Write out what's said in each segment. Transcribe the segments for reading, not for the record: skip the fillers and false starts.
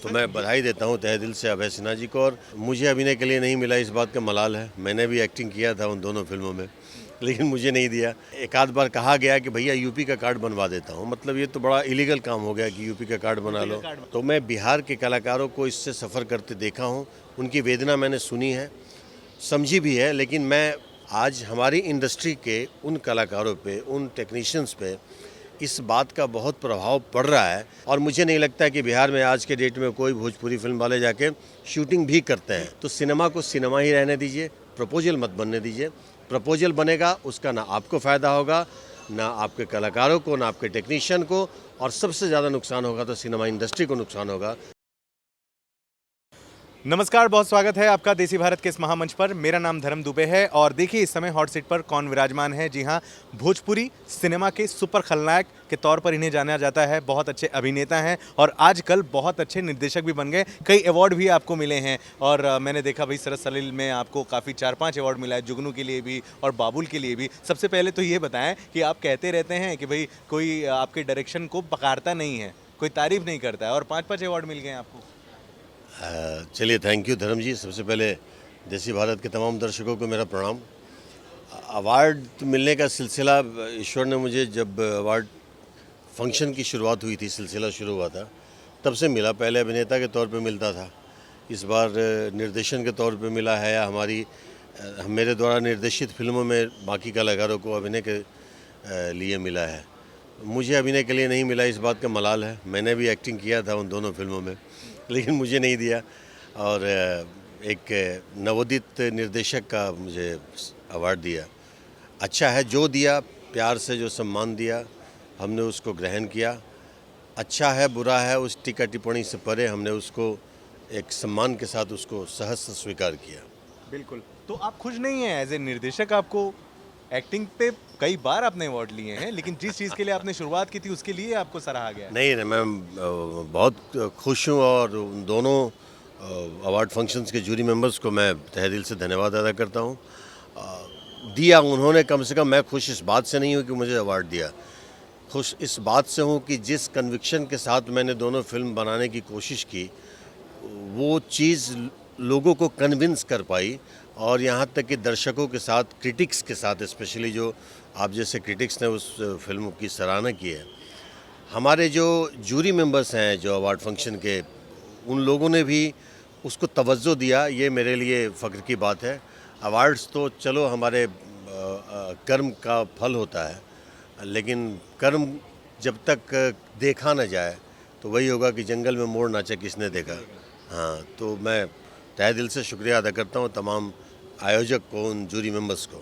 तो मैं बधाई देता हूँ तहे दिल से अभय सिन्हा जी को। और मुझे अभिनय के लिए नहीं मिला, इस बात का मलाल है। मैंने भी एक्टिंग किया था उन दोनों फिल्मों में, लेकिन मुझे नहीं दिया। एक आध बार कहा गया कि भैया यूपी का कार्ड बनवा देता हूँ, मतलब ये तो बड़ा इलीगल काम हो गया कि यूपी का कार्ड बना लो। तो मैं बिहार के कलाकारों को इससे सफ़र करते देखा हूँ, उनकी वेदना मैंने सुनी है, समझी भी है। लेकिन मैं आज हमारी इंडस्ट्री के उन कलाकारों पे, उन टेक्नीशियंस पे इस बात का बहुत प्रभाव पड़ रहा है। और मुझे नहीं लगता कि बिहार में आज के डेट में कोई भोजपुरी फिल्म वाले जाके शूटिंग भी करते हैं। तो सिनेमा को सिनेमा ही रहने दीजिए, प्रपोजल मत बनने दीजिए। प्रपोजल बनेगा उसका ना आपको फ़ायदा होगा, ना आपके कलाकारों को, ना आपके टेक्नीशियन को, और सबसे ज़्यादा नुकसान होगा तो सिनेमा इंडस्ट्री को नुकसान होगा। नमस्कार, बहुत स्वागत है आपका देसी भारत के इस महामंच पर। मेरा नाम धर्म दुबे है और देखिए इस समय हॉट सीट पर कौन विराजमान है। जी हाँ, भोजपुरी सिनेमा के सुपर खलनायक के तौर पर इन्हें जाना जाता है। बहुत अच्छे अभिनेता हैं और आजकल बहुत अच्छे निर्देशक भी बन गए। कई अवार्ड भी आपको मिले हैं और मैंने देखा भाई सरस सलील में आपको काफ़ी 4-5 अवार्ड मिला है, जुगनू के लिए भी और बाबुल के लिए भी। सबसे पहले तो ये बताएं कि आप कहते रहते हैं कि भाई कोई आपके डायरेक्शन को पकारता नहीं है, कोई तारीफ नहीं करता है, और 5-5 अवार्ड मिल गए आपको। चलिए, थैंक यू धर्म जी। सबसे पहले देसी भारत के तमाम दर्शकों को मेरा प्रणाम। अवार्ड मिलने का सिलसिला, ईश्वर ने मुझे, जब अवार्ड फंक्शन की शुरुआत हुई थी, सिलसिला शुरू हुआ था, तब से मिला। पहले अभिनेता के तौर पे मिलता था, इस बार निर्देशन के तौर पे मिला है, या मेरे द्वारा निर्देशित फिल्मों में बाकी कलाकारों को अभिनय के लिए मिला है। मुझे अभिनय के लिए नहीं मिला, इस बात का मलाल है। मैंने भी एक्टिंग किया था उन दोनों फिल्मों में, लेकिन मुझे नहीं दिया। और एक नवोदित निर्देशक का मुझे अवार्ड दिया। अच्छा है, जो दिया, प्यार से जो सम्मान दिया, हमने उसको ग्रहण किया। अच्छा है बुरा है, उस टीका टिप्पणी से परे हमने उसको एक सम्मान के साथ उसको सहर्ष स्वीकार किया। बिल्कुल। तो आप खुश नहीं हैं एज ए निर्देशक? आपको एक्टिंग पे कई बार आपने अवार्ड लिए हैं, लेकिन जिस चीज़ के लिए आपने शुरुआत की थी उसके लिए आपको सराहा गया है। नहीं, मैं बहुत खुश हूँ, और उन दोनों अवार्ड फंक्शंस के जूरी मेंबर्स को मैं तहे दिल से धन्यवाद अदा करता हूँ। दिया उन्होंने, कम से कम। मैं खुश इस बात से नहीं हूँ कि मुझे अवार्ड दिया, खुश इस बात से हूँ कि जिस कन्विक्शन के साथ मैंने दोनों फिल्म बनाने की कोशिश की, वो चीज़ लोगों को कन्विंस कर पाई। और यहाँ तक कि दर्शकों के साथ, क्रिटिक्स के साथ, स्पेशली जो आप जैसे क्रिटिक्स ने उस फिल्म की सराहना की है, हमारे जो जूरी मेंबर्स हैं जो अवार्ड फंक्शन के, उन लोगों ने भी उसको तवज्जो दिया। ये मेरे लिए फ़ख्र की बात है। अवार्ड्स तो चलो हमारे कर्म का फल होता है, लेकिन कर्म जब तक देखा ना जाए तो वही होगा कि जंगल में मोर नाचा किसने देखा। हाँ, तो मैं तहे दिल से शुक्रिया अदा करता हूँ तमाम आयोजक को, उन जूरी मेंबर्स को।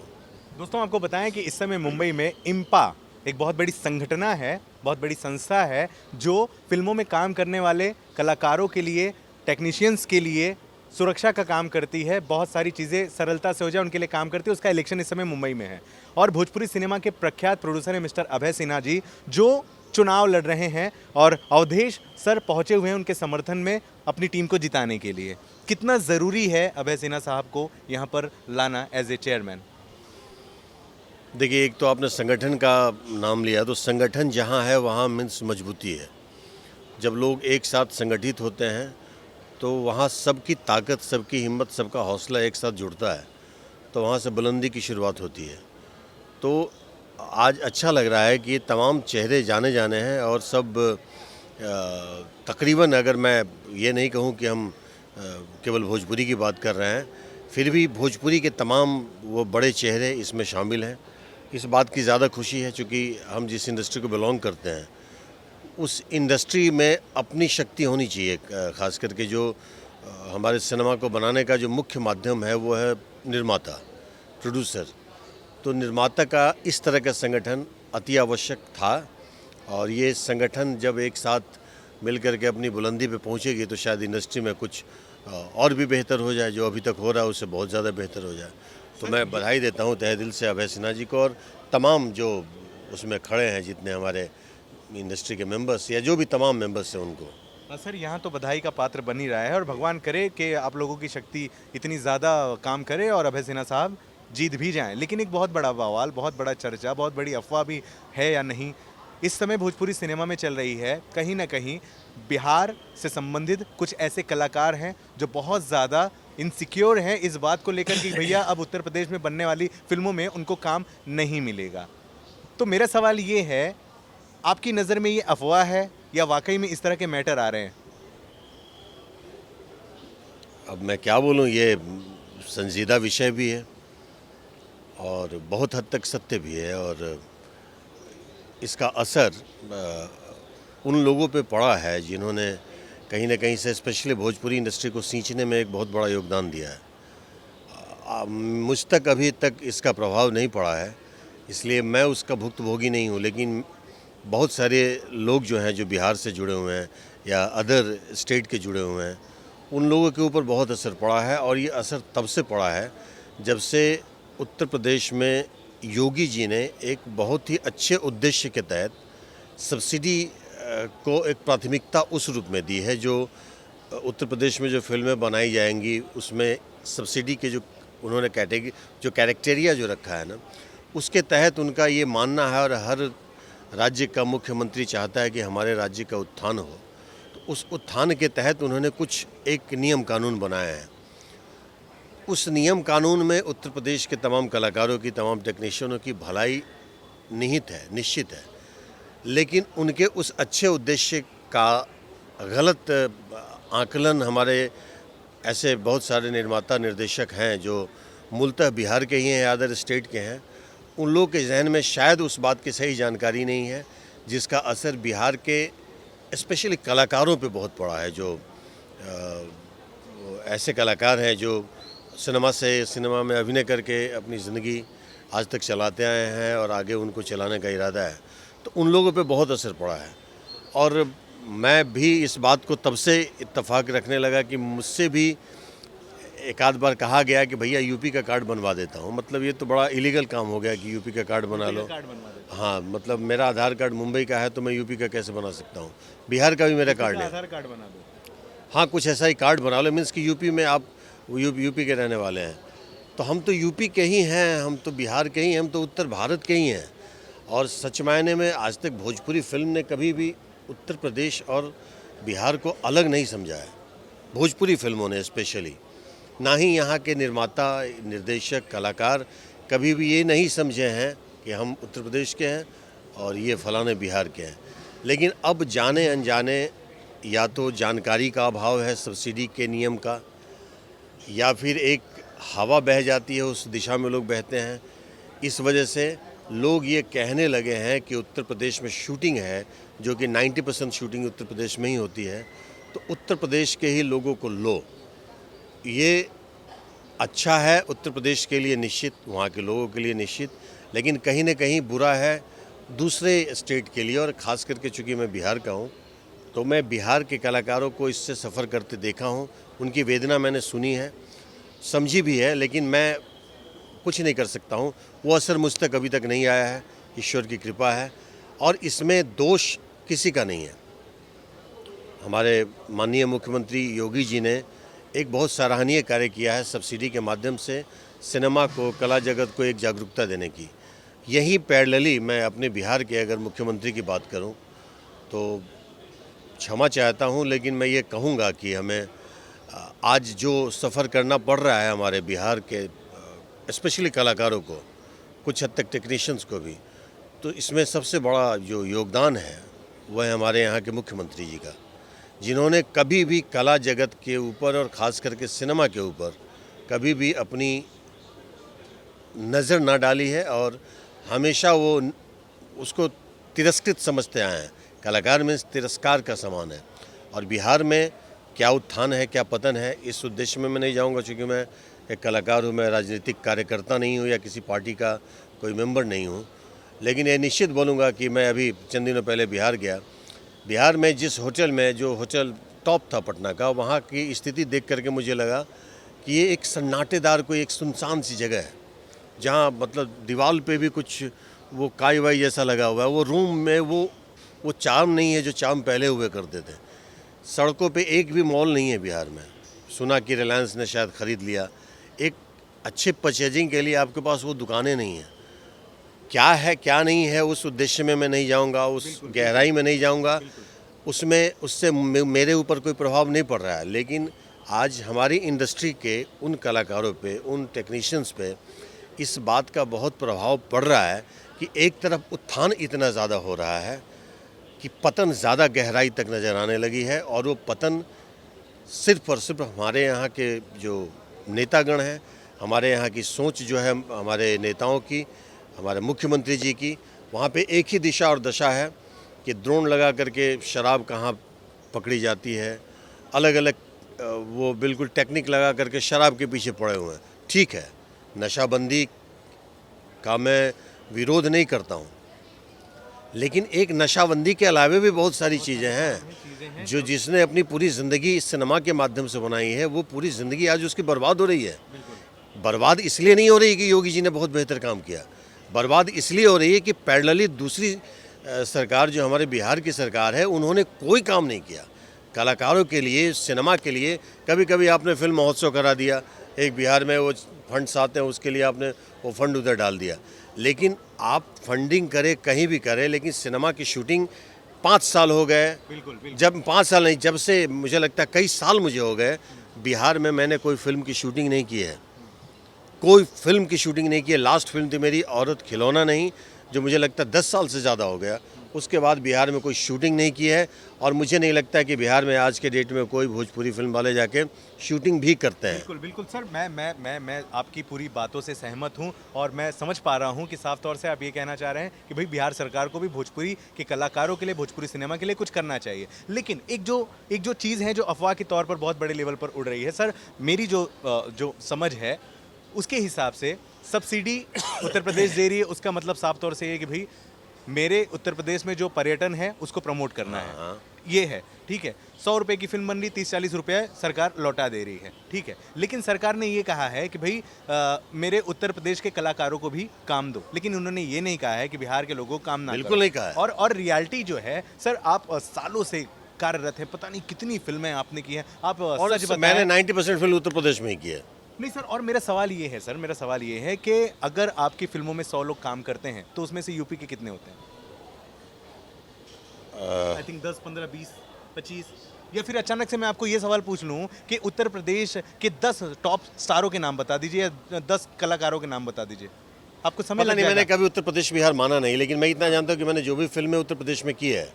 दोस्तों, आपको बताएं कि इस समय मुंबई में इम्पा एक बहुत बड़ी संगठना है, बहुत बड़ी संस्था है, जो फिल्मों में काम करने वाले कलाकारों के लिए, टेक्नीशियंस के लिए सुरक्षा का काम करती है। बहुत सारी चीज़ें सरलता से हो जाए उनके लिए काम करती है। उसका इलेक्शन इस समय मुंबई में है और भोजपुरी सिनेमा के प्रख्यात प्रोड्यूसर हैं मिस्टर अभय सिन्हा जी, जो चुनाव लड़ रहे हैं और अवधेश सर पहुंचे हुए हैं उनके समर्थन में अपनी टीम को जिताने के लिए। कितना ज़रूरी है अभय सिन्हा साहब को यहाँ पर लाना एज ए चेयरमैन? देखिए, एक तो आपने संगठन का नाम लिया, तो संगठन जहाँ है वहाँ मीन्स मजबूती है। जब लोग एक साथ संगठित होते हैं तो वहाँ सबकी ताकत, सबकी हिम्मत, सबका हौसला एक साथ जुड़ता है, तो वहाँ से बुलंदी की शुरुआत होती है। तो आज अच्छा लग रहा है कि ये तमाम चेहरे जाने जाने हैं, और सब तकरीबन, अगर मैं ये नहीं कहूँ कि हम केवल भोजपुरी की बात कर रहे हैं, फिर भी भोजपुरी के तमाम वो बड़े चेहरे इसमें शामिल हैं। इस बात की ज़्यादा खुशी है, चूँकि हम जिस इंडस्ट्री को बिलोंग करते हैं, उस इंडस्ट्री में अपनी शक्ति होनी चाहिए। ख़ास करके जो हमारे सिनेमा को बनाने का जो मुख्य माध्यम है वो है निर्माता, प्रोड्यूसर। तो निर्माता का इस तरह का संगठन अति आवश्यक था, और ये संगठन जब एक साथ मिल कर के अपनी बुलंदी पे पहुंचेगी तो शायद इंडस्ट्री में कुछ और भी बेहतर हो जाए। जो अभी तक हो रहा है उससे बहुत ज़्यादा बेहतर हो जाए। तो मैं बधाई देता हूं तहे दिल से अभय सिन्हा जी को, और तमाम जो उसमें खड़े हैं, जितने हमारे इंडस्ट्री के मेंबर्स या जो भी तमाम मेंबर्स हैं उनको। सर, यहाँ तो बधाई का पात्र बन ही रहा है और भगवान करे कि आप लोगों की शक्ति इतनी ज़्यादा काम करे और अभय सिन्हा साहब जीत भी जाएं। लेकिन एक बहुत बड़ा बवाल, बहुत बड़ा चर्चा, बहुत बड़ी अफवाह भी है या नहीं, इस समय भोजपुरी सिनेमा में चल रही है। कहीं ना कहीं बिहार से संबंधित कुछ ऐसे कलाकार हैं जो बहुत ज़्यादा इनसिक्योर हैं इस बात को लेकर कि भैया अब उत्तर प्रदेश में बनने वाली फिल्मों में उनको काम नहीं मिलेगा। तो मेरा सवाल ये है, आपकी नज़र में ये अफवाह है या वाकई में इस तरह के मैटर आ रहे हैं? अब मैं क्या बोलूँ, ये संजीदा विषय भी है और बहुत हद तक सत्य भी है, और इसका असर उन लोगों पे पड़ा है जिन्होंने कहीं ना कहीं से स्पेशली भोजपुरी इंडस्ट्री को सींचने में एक बहुत बड़ा योगदान दिया है। मुझ तक अभी तक इसका प्रभाव नहीं पड़ा है, इसलिए मैं उसका भुक्तभोगी नहीं हूँ, लेकिन बहुत सारे लोग जो हैं, जो बिहार से जुड़े हुए हैं या अदर स्टेट के जुड़े हुए हैं, उन लोगों के ऊपर बहुत असर पड़ा है। और ये असर तब से पड़ा है जब से उत्तर प्रदेश में योगी जी ने एक बहुत ही अच्छे उद्देश्य के तहत सब्सिडी को एक प्राथमिकता उस रूप में दी है, जो उत्तर प्रदेश में जो फिल्में बनाई जाएंगी उसमें सब्सिडी के जो उन्होंने जो कैरेक्टेरिया जो रखा है ना, उसके तहत उनका ये मानना है, और हर राज्य का मुख्यमंत्री चाहता है कि हमारे राज्य का उत्थान हो। तो उस उत्थान के तहत उन्होंने कुछ एक नियम कानून बनाया है। उस नियम कानून में उत्तर प्रदेश के तमाम कलाकारों की, तमाम टेक्नीशियनों की भलाई निहित है, निश्चित है। लेकिन उनके उस अच्छे उद्देश्य का गलत आकलन हमारे ऐसे बहुत सारे निर्माता, निर्देशक हैं जो मूलतः बिहार के ही हैं या अदर स्टेट के हैं, उन लोगों के जहन में शायद उस बात की सही जानकारी नहीं है, जिसका असर बिहार के स्पेशली कलाकारों पे बहुत पड़ा है। जो ऐसे कलाकार हैं जो सिनेमा में अभिनय करके अपनी ज़िंदगी आज तक चलाते आए हैं और आगे उनको चलाने का इरादा है, तो उन लोगों पे बहुत असर पड़ा है। और मैं भी इस बात को तब से इत्तेफाक रखने लगा कि मुझसे भी एक आध बार कहा गया कि भैया यूपी का कार्ड बनवा देता हूँ। मतलब ये तो बड़ा इलीगल काम हो गया कि यूपी का कार्ड बना लो। हाँ, मतलब मेरा आधार कार्ड मुंबई का है तो मैं यूपी का कैसे बना सकता हूँ? बिहार का भी मेरा कार्ड है। आधार कार्ड बना दो। हाँ, कुछ ऐसा ही कार्ड बना लो, मीन्स कि यूपी में आप यूपी के रहने वाले हैं, तो हम तो यूपी के ही हैं, हम तो बिहार के ही हैं, हम तो उत्तर भारत के ही हैं। और सच मायने में आज तक भोजपुरी फिल्म ने कभी भी उत्तर प्रदेश और बिहार को अलग नहीं समझा है, भोजपुरी फिल्मों ने स्पेशली। ना ही यहाँ के निर्माता, निर्देशक, कलाकार कभी भी ये नहीं समझे हैं कि हम उत्तर प्रदेश के हैं और ये फलाने बिहार के हैं। लेकिन अब जाने अनजाने या तो जानकारी का अभाव है सब्सिडी के नियम का, या फिर एक हवा बह जाती है, उस दिशा में लोग बहते हैं। इस वजह से लोग ये कहने लगे हैं कि उत्तर प्रदेश में शूटिंग है, जो कि 90% शूटिंग उत्तर प्रदेश में ही होती है, तो उत्तर प्रदेश के ही लोगों को लो। ये अच्छा है उत्तर प्रदेश के लिए निश्चित, वहाँ के लोगों के लिए निश्चित, लेकिन कहीं ना कहीं बुरा है दूसरे स्टेट के लिए। और ख़ास करके चूँकि मैं बिहार का हूँ, तो मैं बिहार के कलाकारों को इससे सफ़र करते देखा हूँ, उनकी वेदना मैंने सुनी है, समझी भी है, लेकिन मैं कुछ नहीं कर सकता हूँ। वो असर मुझ तक अभी तक नहीं आया है, ईश्वर की कृपा है, और इसमें दोष किसी का नहीं है। हमारे माननीय मुख्यमंत्री योगी जी ने एक बहुत सराहनीय कार्य किया है सब्सिडी के माध्यम से सिनेमा को, कला जगत को एक जागरूकता देने की। यही पैरेलली मैं अपने बिहार के अगर मुख्यमंत्री की बात करूं तो क्षमा चाहता हूं, लेकिन मैं ये कहूंगा कि हमें आज जो सफ़र करना पड़ रहा है हमारे बिहार के स्पेशली कलाकारों को, कुछ हद तक टेक्नीशियंस को भी, तो इसमें सबसे बड़ा जो योगदान है वह है हमारे यहाँ के मुख्यमंत्री जी का, जिन्होंने कभी भी कला जगत के ऊपर और ख़ास करके सिनेमा के ऊपर कभी भी अपनी नज़र ना डाली है, और हमेशा वो उसको तिरस्कृत समझते आए हैं। कलाकार में तिरस्कार का समान है। और बिहार में क्या उत्थान है, क्या पतन है, इस उद्देश्य में मैं नहीं जाऊंगा, क्योंकि मैं एक कलाकार हूँ, मैं राजनीतिक कार्यकर्ता नहीं हूँ या किसी पार्टी का कोई मेंबर नहीं हूँ। लेकिन ये निश्चित बोलूँगा कि मैं अभी चंद दिनों पहले बिहार गया। बिहार में जिस होटल में, जो होटल टॉप था पटना का, वहाँ की स्थिति देख करके मुझे लगा कि ये एक सन्नाटेदार, कोई एक सुनसान सी जगह है, जहाँ मतलब दीवार पे भी कुछ वो काई वाई जैसा लगा हुआ है। वो रूम में वो चार्म नहीं है जो चार्म पहले हुए करते थे। सड़कों पे एक भी मॉल नहीं है बिहार में। सुना कि रिलायंस ने शायद ख़रीद लिया। एक अच्छे परचेजिंग के लिए आपके पास वो दुकानें नहीं हैं। क्या है क्या नहीं है, उस उद्देश्य में मैं नहीं जाऊंगा, उस गहराई में नहीं जाऊंगा। उससे मेरे ऊपर कोई प्रभाव नहीं पड़ रहा है, लेकिन आज हमारी इंडस्ट्री के उन कलाकारों पे, उन टेक्नीशियंस पे इस बात का बहुत प्रभाव पड़ रहा है कि एक तरफ उत्थान इतना ज़्यादा हो रहा है कि पतन ज़्यादा गहराई तक नज़र आने लगी है, और वो पतन सिर्फ और सिर्फ हमारे यहाँ के जो नेतागण हैं, हमारे यहाँ की सोच जो है हमारे नेताओं की, हमारे मुख्यमंत्री जी की, वहाँ पे एक ही दिशा और दशा है कि ड्रोन लगा करके शराब कहाँ पकड़ी जाती है, अलग अलग वो बिल्कुल टेक्निक लगा करके शराब के पीछे पड़े हुए हैं। ठीक है, नशाबंदी का मैं विरोध नहीं करता हूँ, लेकिन एक नशाबंदी के अलावे भी बहुत सारी चीज़ें हैं जो जिसने अपनी पूरी ज़िंदगी इस सिनेमा के माध्यम से बनाई है, वो पूरी ज़िंदगी आज उसकी बर्बाद हो रही है। बर्बाद इसलिए नहीं हो रही कि योगी जी ने बहुत बेहतर काम किया, बर्बाद इसलिए हो रही है कि पैरेलली दूसरी सरकार जो हमारे बिहार की सरकार है, उन्होंने कोई काम नहीं किया कलाकारों के लिए, सिनेमा के लिए। कभी कभी आपने फिल्म महोत्सव करा दिया, एक बिहार में वो फंड्स आते हैं उसके लिए आपने वो फंड उधर डाल दिया, लेकिन आप फंडिंग करें कहीं भी करें, लेकिन सिनेमा की शूटिंग 5 साल हो गए। बिल्कुल। जब 5 साल नहीं, जब से मुझे लगता है कई साल मुझे हो गए बिहार में मैंने कोई फिल्म की शूटिंग नहीं की है, कोई फिल्म की शूटिंग नहीं की है। लास्ट फिल्म थी मेरी औरत खिलौना नहीं, जो मुझे लगता है 10 साल से ज़्यादा हो गया। उसके बाद बिहार में कोई शूटिंग नहीं की है, और मुझे नहीं लगता कि बिहार में आज के डेट में कोई भोजपुरी फिल्म वाले जाके शूटिंग भी करते हैं। बिल्कुल बिल्कुल सर, मैं आपकी पूरी बातों से सहमत हूं, और मैं समझ पा रहा हूं कि साफ तौर से आप ये कहना चाह रहे हैं कि भाई बिहार सरकार को भी भोजपुरी के कलाकारों के लिए, भोजपुरी सिनेमा के लिए कुछ करना चाहिए। लेकिन एक जो चीज़ है जो अफवाह के तौर पर बहुत बड़े लेवल पर उड़ रही है सर, मेरी जो समझ है उसके हिसाब से सब्सिडी उत्तर प्रदेश दे रही है, उसका मतलब साफ तौर से ये कि भाई मेरे उत्तर प्रदेश में जो पर्यटन है उसको प्रमोट करना है, ये है। ठीक है, 100 रुपये की फिल्म बन रही, 30-40 रुपये सरकार लौटा दे रही है। ठीक है, लेकिन सरकार ने ये कहा है कि भाई मेरे उत्तर प्रदेश के कलाकारों को भी काम दो, लेकिन उन्होंने ये नहीं कहा है कि बिहार के लोगों को काम ना बिल्कुल नहीं कहा है। और रियलिटी जो है सर, आप सालों से कार्यरत है, पता नहीं कितनी फिल्में आपने की हैं, आप सच बताएं। मैंने 90% फिल्म उत्तर प्रदेश में ही की है। नहीं सर, और मेरा सवाल ये है सर, मेरा सवाल ये है कि अगर आपकी फिल्मों में 100 लोग काम करते हैं तो उसमें से यूपी के कितने होते हैं? I think 10, 15, 20, 25। या फिर अचानक से मैं आपको ये सवाल पूछ लूं कि उत्तर प्रदेश के 10 टॉप स्टारों के नाम बता दीजिए, या 10 कलाकारों के नाम बता दीजिए, आपको समय लग जाएगा। मैंने कभी उत्तर प्रदेश बिहार माना नहीं, लेकिन मैं इतना जानता हूँ कि मैंने जो भी फिल्में उत्तर प्रदेश में की है,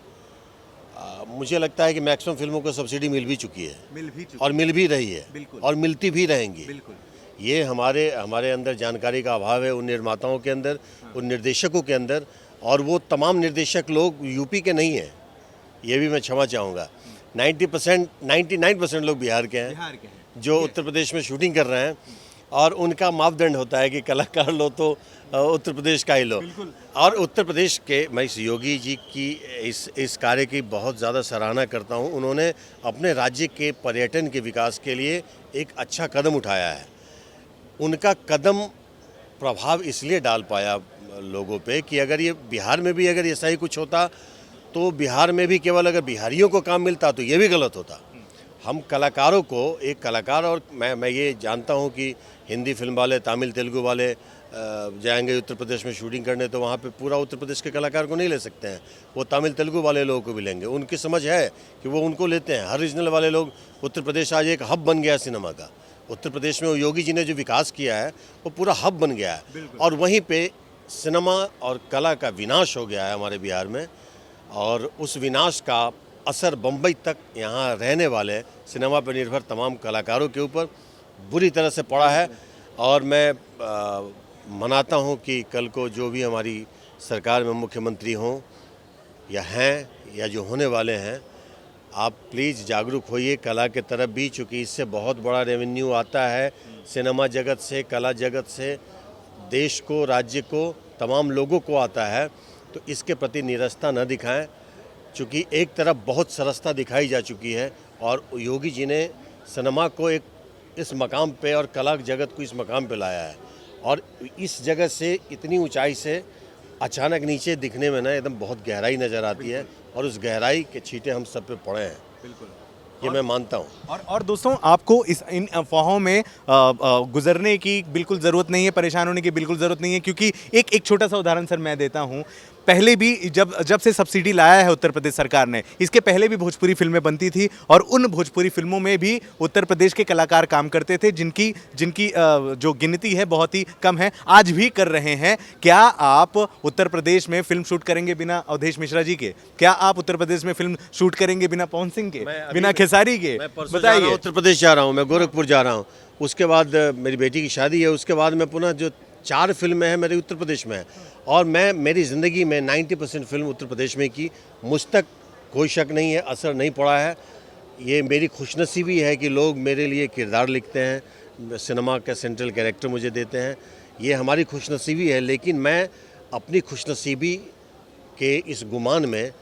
मुझे लगता है कि मैक्सिमम फिल्मों को सब्सिडी मिल भी चुकी है, और मिल भी रही है, और मिलती भी रहेंगी। बिल्कुल। ये हमारे अंदर जानकारी का अभाव है, उन निर्माताओं के अंदर, उन निर्देशकों के अंदर, और वो तमाम निर्देशक लोग यूपी के नहीं हैं, ये भी मैं क्षमा चाहूँगा। 90%, 99% लोग बिहार के हैं, जो उत्तर प्रदेश में शूटिंग कर रहे हैं, और उनका मापदंड होता है कि कलाकार लो तो उत्तर प्रदेश का ही लो। और उत्तर प्रदेश के, मैं इस योगी जी की इस कार्य की बहुत ज़्यादा सराहना करता हूँ। उन्होंने अपने राज्य के पर्यटन के विकास के लिए एक अच्छा कदम उठाया है। उनका कदम प्रभाव इसलिए डाल पाया लोगों पे कि अगर ये बिहार में भी अगर ऐसा ही कुछ होता, तो बिहार में भी केवल अगर बिहारियों को काम मिलता तो ये भी गलत होता। हम कलाकारों को, एक कलाकार, और मैं ये जानता हूँ कि हिंदी फिल्म वाले, तमिल तेलुगु वाले जाएंगे उत्तर प्रदेश में शूटिंग करने, तो वहाँ पे पूरा उत्तर प्रदेश के कलाकार को नहीं ले सकते हैं, वो तमिल तेलुगु वाले लोगों को भी लेंगे। उनकी समझ है कि वो उनको लेते हैं। हर रीजनल वाले लोग, उत्तर प्रदेश आज एक हब बन गया सिनेमा का। उत्तर प्रदेश में योगी जी ने जो विकास किया है वो पूरा हब बन गया है, और वहीं पे सिनेमा और कला का विनाश हो गया है हमारे बिहार में, और उस विनाश का असर बम्बई तक यहाँ रहने वाले सिनेमा पर निर्भर तमाम कलाकारों के ऊपर बुरी तरह से पड़ा है। और मैं मनाता हूँ कि कल को जो भी हमारी सरकार में मुख्यमंत्री हों या हैं या जो होने वाले हैं, आप प्लीज़ जागरूक होइए कला के तरफ भी, चूँकि इससे बहुत बड़ा रेवेन्यू आता है सिनेमा जगत से, कला जगत से, देश को, राज्य को, तमाम लोगों को आता है। तो इसके प्रति निरस्ता न दिखाएं, चूँकि एक तरफ बहुत सरसता दिखाई जा चुकी है, और योगी जी ने सिनेमा को एक इस मकाम पे और कला जगत को इस मकाम पे लाया है, और इस जगह से इतनी ऊंचाई से अचानक नीचे दिखने में ना एकदम बहुत गहराई नज़र आती है, और उस गहराई के छींटे हम सब पे पड़े हैं। बिल्कुल, ये मैं मानता हूँ। और दोस्तों, आपको इन अफवाहों में गुजरने की बिल्कुल ज़रूरत नहीं है, परेशान होने की बिल्कुल ज़रूरत नहीं है, क्योंकि एक छोटा सा उदाहरण सर मैं देता हूँ। पहले भी जब से सब्सिडी लाया है उत्तर प्रदेश सरकार ने, इसके पहले भी भोजपुरी फिल्में बनती थी और उन भोजपुरी फिल्मों में भी उत्तर प्रदेश के कलाकार काम करते थे, जिनकी जिनकी जो गिनती है बहुत ही कम है, आज भी कर रहे हैं। क्या आप उत्तर प्रदेश में फिल्म शूट करेंगे बिना अवधेश मिश्रा जी के? क्या आप उत्तर प्रदेश में फिल्म शूट करेंगे बिना पवन सिंह के, बिना खेसारी के? मैं परसों जा रहा हूँ, उत्तर प्रदेश जा रहा हूँ, मैं गोरखपुर जा रहा हूँ। उसके बाद मेरी बेटी की शादी है, उसके बाद मैं पुनः जो 4 फिल्में हैं मेरी उत्तर प्रदेश में है, और मेरी ज़िंदगी में 90% फिल्म उत्तर प्रदेश में की। मुझ तक कोई शक नहीं है, असर नहीं पड़ा है। ये मेरी खुशनसीबी है कि लोग मेरे लिए किरदार लिखते हैं, सिनेमा का सेंट्रल कैरेक्टर मुझे देते हैं, ये हमारी खुशनसीबी है। लेकिन मैं अपनी खुशनसीबी के इस गुमान में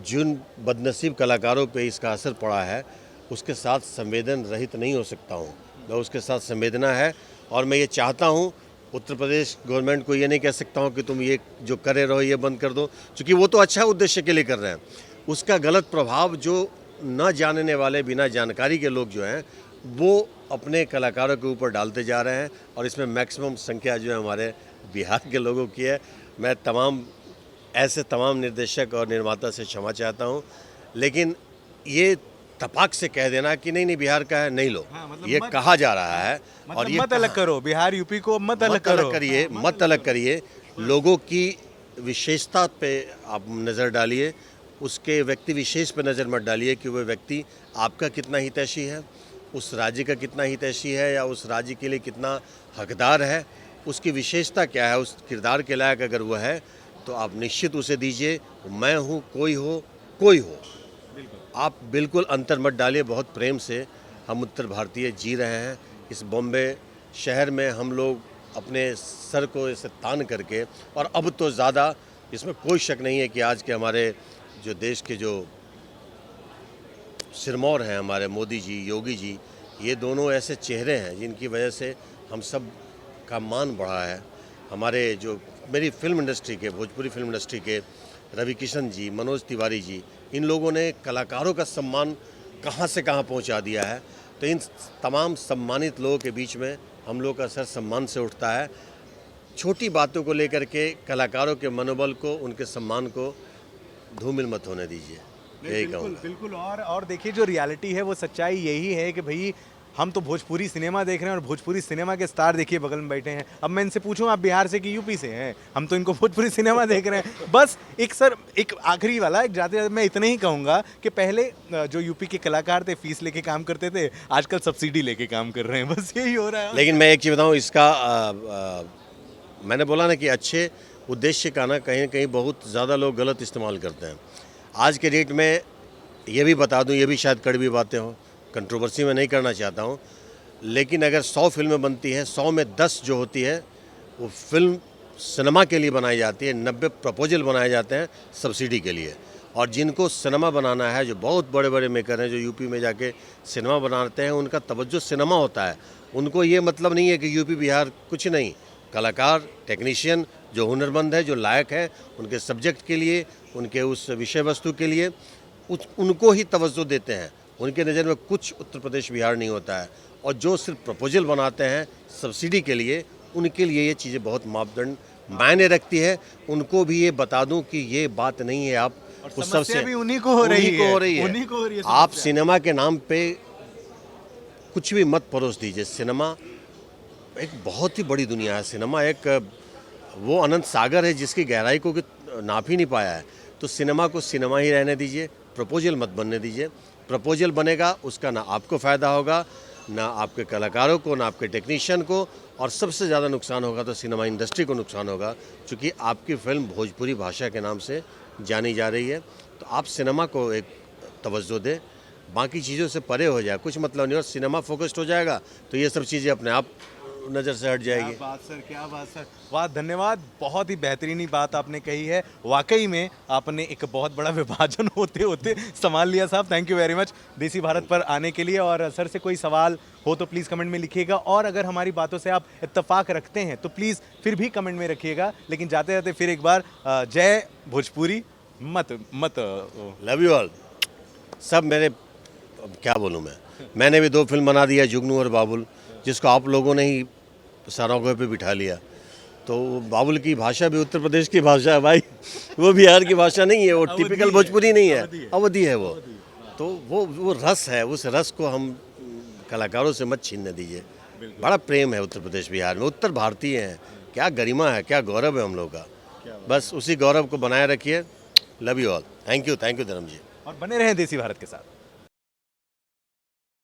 जिन बदनसीब कलाकारों पे इसका असर पड़ा है उसके साथ संवेदन रहित नहीं हो सकता हूँ। मैं उसके साथ संवेदना है, और मैं ये चाहता हूँ उत्तर प्रदेश गवर्नमेंट को ये नहीं कह सकता हूँ कि तुम ये जो करे रहो ये बंद कर दो, क्योंकि वो तो अच्छा उद्देश्य के लिए कर रहे हैं। उसका गलत प्रभाव जो न जानने वाले, बिना जानकारी के लोग जो हैं वो अपने कलाकारों के ऊपर डालते जा रहे हैं, और इसमें मैक्सिमम संख्या जो है हमारे बिहार के लोगों की है। मैं तमाम निर्देशक और निर्माता से क्षमा चाहता हूँ, लेकिन ये तपाक से कह देना कि नहीं बिहार का है, नहीं लो। हाँ, मतलब ये कहा जा रहा है, और ये मत अलग करो बिहार यूपी को, मत अलग करिए। लोगों की विशेषता पे आप नज़र डालिए, उसके व्यक्ति विशेष पे नज़र मत डालिए कि वह व्यक्ति आपका कितना हितैषी है, उस राज्य का कितना हितैषी है, या उस राज्य के लिए कितना हकदार है, उसकी विशेषता क्या है, उस किरदार के लायक अगर वह है तो आप निश्चित उसे दीजिए। मैं हूँ, कोई हो, आप बिल्कुल अंतर मत डालिए। बहुत प्रेम से हम उत्तर भारतीय जी रहे हैं इस बॉम्बे शहर में। हम लोग अपने सर को इसे तान करके, और अब तो ज़्यादा, इसमें कोई शक नहीं है कि आज के हमारे जो देश के जो सिरमौर हैं, हमारे मोदी जी, योगी जी, ये दोनों ऐसे चेहरे हैं जिनकी वजह से हम सब का मान बढ़ा है। हमारे जो मेरी फिल्म इंडस्ट्री के, भोजपुरी फिल्म इंडस्ट्री के रवि किशन जी, मनोज तिवारी जी, इन लोगों ने कलाकारों का सम्मान कहाँ से कहाँ पहुँचा दिया है। तो इन तमाम सम्मानित लोगों के बीच में हम लोग का सर सम्मान से उठता है। छोटी बातों को लेकर के कलाकारों के मनोबल को, उनके सम्मान को धूमिल मत होने दीजिए, यही कहूँगा। बिल्कुल। और देखिए, जो रियलिटी है वो सच्चाई यही है कि भाई हम तो भोजपुरी सिनेमा देख रहे हैं, और भोजपुरी सिनेमा के स्टार देखिए बगल में बैठे हैं। अब मैं इनसे पूछूं आप बिहार से कि यूपी से हैं, हम तो इनको भोजपुरी सिनेमा देख रहे हैं। बस एक आखिरी वाला, एक जाते मैं इतना ही कहूँगा कि पहले जो यूपी के कलाकार थे फीस लेके काम करते थे, आजकल सब्सिडी लेके काम कर रहे हैं। बस यही हो रहा है। लेकिन मैं एक चीज़ बताऊँ, इसका मैंने बोला ना कि अच्छे उद्देश्य का ना कहीं कहीं बहुत ज़्यादा लोग गलत इस्तेमाल करते हैं। आज के डेट में ये भी बता दूं, ये भी शायद कड़वी बातें हों, कंट्रोवर्सी में नहीं करना चाहता हूं, लेकिन अगर 100 फिल्में बनती हैं, 100 में 10 जो होती है वो फिल्म सिनेमा के लिए बनाई जाती है, 90 प्रपोजल बनाए जाते हैं सब्सिडी के लिए। और जिनको सिनेमा बनाना है, जो बहुत बड़े बड़े मेकर हैं जो यूपी में जाके सिनेमा बनाते हैं, उनका तवज्जो सिनेमा होता है। उनको ये मतलब नहीं है कि यूपी बिहार, कुछ नहीं। कलाकार, टेक्नीशियन जो हुनरमंद है, जो लायक है, उनके सब्जेक्ट के लिए, उनके उस विषय वस्तु के लिए उनको ही तवज्जो देते हैं। उनके नज़र में कुछ उत्तर प्रदेश बिहार नहीं होता है। और जो सिर्फ प्रपोजल बनाते हैं सब्सिडी के लिए, उनके लिए ये चीज़ें बहुत मापदंड मायने रखती है। उनको भी ये बता दूं कि ये बात नहीं है, आप उस सबसे भी उन्हीं को हो रही है। आप सिनेमा के नाम पे कुछ भी मत परोस दीजिए। सिनेमा एक बहुत ही बड़ी दुनिया है। सिनेमा एक वो अनंत सागर है जिसकी गहराई को नाप ही नहीं पाया है। तो सिनेमा को सिनेमा ही रहने दीजिए, प्रपोजल मत बनने दीजिए। प्रपोजल बनेगा उसका ना आपको फ़ायदा होगा, ना आपके कलाकारों को, ना आपके टेक्नीशियन को, और सबसे ज़्यादा नुकसान होगा तो सिनेमा इंडस्ट्री को नुकसान होगा, क्योंकि आपकी फिल्म भोजपुरी भाषा के नाम से जानी जा रही है। तो आप सिनेमा को एक तवज्जो दें, बाकी चीज़ों से परे हो जाए, कुछ मतलब नहीं। और सिनेमा फोकस्ड हो जाएगा तो ये सब चीज़ें अपने आप नज़र से हट जाएगी। क्या बात सर, क्या बात सर, वाह, धन्यवाद। बहुत ही बेहतरीनी बात आपने कही है। वाकई में आपने एक बहुत बड़ा विभाजन होते होते संभाल लिया साहब। थैंक यू वेरी मच देसी भारत पर आने के लिए। और सर से कोई सवाल हो तो प्लीज़ कमेंट में लिखिएगा, और अगर हमारी बातों से आप इत्तेफाक रखते हैं तो प्लीज़ फिर भी कमेंट में रखिएगा। लेकिन जाते जाते फिर एक बार जय भोजपुरी। मत लव यू ऑल। सब मेरे, अब क्या बोलूँ मैंने भी 2 फिल्म बना दिया, जुगनू और बाबुल, जिसको आप लोगों ने ही सराहों पे बिठा लिया। तो बाबुल की भाषा भी उत्तर प्रदेश की भाषा है भाई, वो बिहार की भाषा नहीं है, वो टिपिकल भोजपुरी नहीं है, अवधि है वो। तो वो रस है, उस रस को हम कलाकारों से मत छीनने दीजिए। बड़ा प्रेम है उत्तर प्रदेश बिहार में, उत्तर भारतीय हैं, क्या गरिमा है, क्या गौरव है हम लोग का। बस उसी गौरव को बनाए रखिए। Love you all. Thank you धर्म जी। और बने रहें देसी भारत के साथ।